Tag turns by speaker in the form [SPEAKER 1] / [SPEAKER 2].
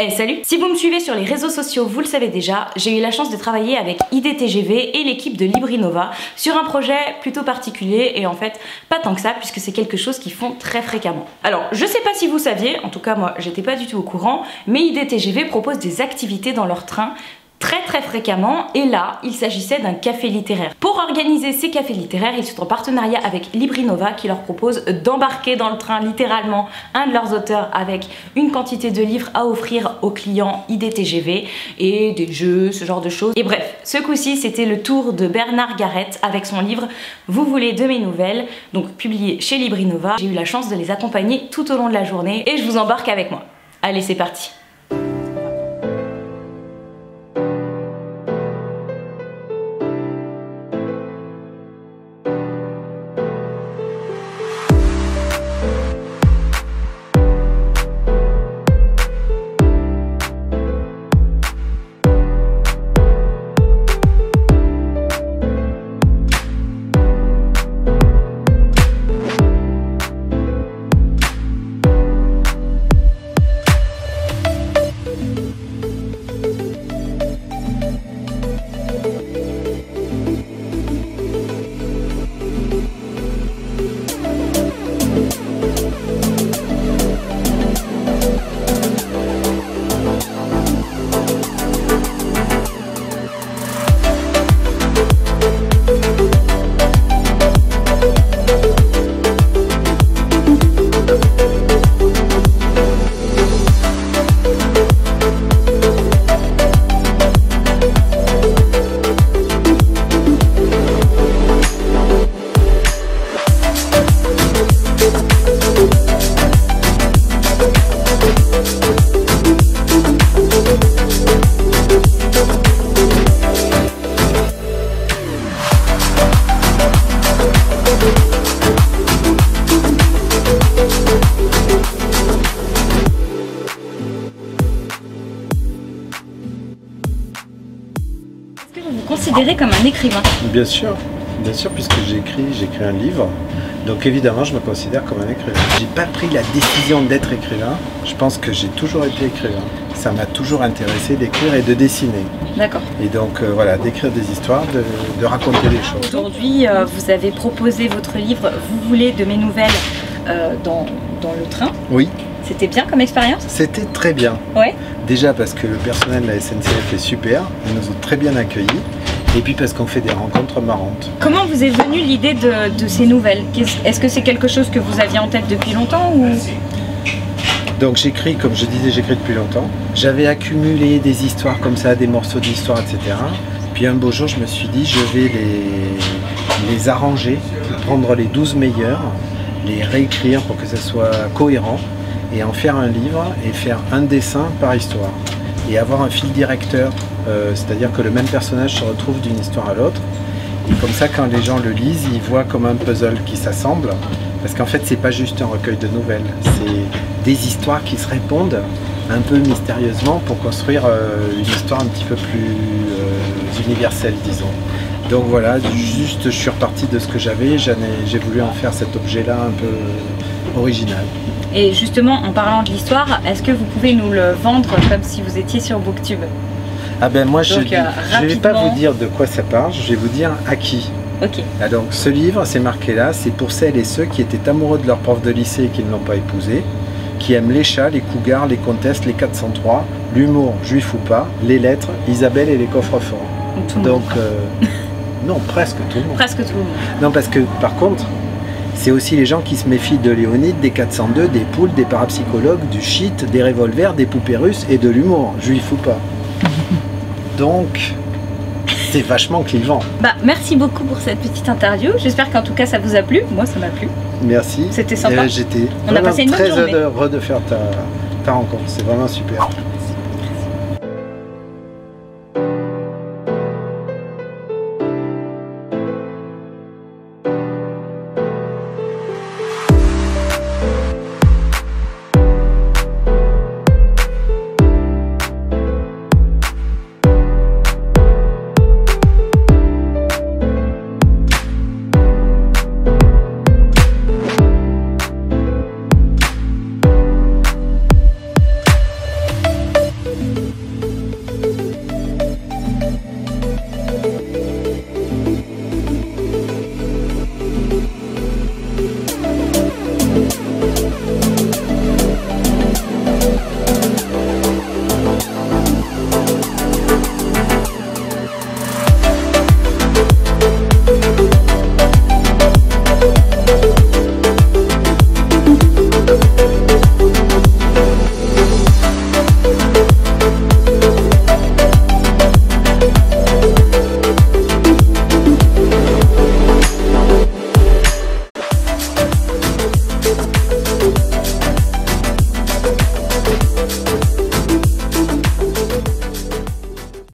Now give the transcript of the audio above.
[SPEAKER 1] Hey, salut! Si vous me suivez sur les réseaux sociaux, vous le savez déjà, j'ai eu la chance de travailler avec IDTGV et l'équipe de LibriNova sur un projet plutôt particulier et en fait pas tant que ça puisque c'est quelque chose qu'ils font très fréquemment. Alors je sais pas si vous saviez, en tout cas moi j'étais pas du tout au courant, mais IDTGV propose des activités dans leur train très fréquemment et là il s'agissait d'un café littéraire. Pour organiser ces cafés littéraires, ils sont en partenariat avec LibriNova qui leur propose d'embarquer dans le train littéralement un de leurs auteurs avec une quantité de livres à offrir aux clients IDTGV et des jeux, ce genre de choses. Et bref, ce coup-ci c'était le tour de Bernard Garrett avec son livre Vous voulez de mes nouvelles, donc publié chez LibriNova. J'ai eu la chance de les accompagner tout au long de la journée et je vous embarque avec moi. Allez, c'est parti! Est-ce que vous vous considérez comme un écrivain?
[SPEAKER 2] Bien sûr, puisque j'ai écrit un livre. Donc évidemment, je me considère comme un écrivain. J'ai pas pris la décision d'être écrivain. Je pense que j'ai toujours été écrivain. Ça m'a toujours intéressé d'écrire et de dessiner.
[SPEAKER 1] D'accord.
[SPEAKER 2] Et donc voilà, d'écrire des histoires, de raconter des choses.
[SPEAKER 1] Aujourd'hui, vous avez proposé votre livre Vous voulez de mes nouvelles dans le train.
[SPEAKER 2] Oui.
[SPEAKER 1] C'était bien comme expérience?
[SPEAKER 2] C'était très bien.
[SPEAKER 1] Ouais.
[SPEAKER 2] Déjà parce que le personnel de la SNCF est super, ils nous ont très bien accueillis. Et puis parce qu'on fait des rencontres marrantes.
[SPEAKER 1] Comment vous est venue l'idée de ces nouvelles? Est-ce que c'est quelque chose que vous aviez en tête depuis longtemps ou...
[SPEAKER 2] Donc j'écris, comme je disais, j'écris depuis longtemps. J'avais accumulé des histoires comme ça, des morceaux d'histoire, etc. Puis un beau jour, je me suis dit, je vais les arranger, prendre les 12 meilleurs, les réécrire pour que ça soit cohérent, et en faire un livre, et faire un dessin par histoire. Et avoir un fil directeur, c'est-à-dire que le même personnage se retrouve d'une histoire à l'autre. Et comme ça, quand les gens le lisent, ils voient comme un puzzle qui s'assemble. Parce qu'en fait, c'est pas juste un recueil de nouvelles, c'est des histoires qui se répondent un peu mystérieusement pour construire une histoire un petit peu plus universelle, disons. Donc voilà, juste je suis reparti de ce que j'avais, j'ai voulu en faire cet objet-là un peu original.
[SPEAKER 1] Et justement, en parlant de l'histoire, est-ce que vous pouvez nous le vendre comme si vous étiez sur Booktube?
[SPEAKER 2] Ah ben moi, je ne vais pas vous dire de quoi ça parle, je vais vous dire à qui.
[SPEAKER 1] Ok.
[SPEAKER 2] Ah donc ce livre, c'est marqué là, c'est pour celles et ceux qui étaient amoureux de leur prof de lycée et qui ne l'ont pas épousé, qui aiment les chats, les cougars, les comtesses, les 403, l'humour, juif ou pas, les lettres, Isabelle et les coffres-forts. Donc, non, presque tout le monde.
[SPEAKER 1] Presque tout le monde.
[SPEAKER 2] Non, parce que par contre, c'est aussi les gens qui se méfient de Léonide, des 402, des poules, des parapsychologues, du shit, des revolvers, des poupées russes et de l'humour, juif ou pas. Donc, c'est vachement clivant.
[SPEAKER 1] Bah, merci beaucoup pour cette petite interview. J'espère qu'en tout cas ça vous a plu. Moi, ça m'a plu.
[SPEAKER 2] Merci.
[SPEAKER 1] C'était sympa.
[SPEAKER 2] J'étais
[SPEAKER 1] très
[SPEAKER 2] heureux de faire ta rencontre. C'est vraiment super.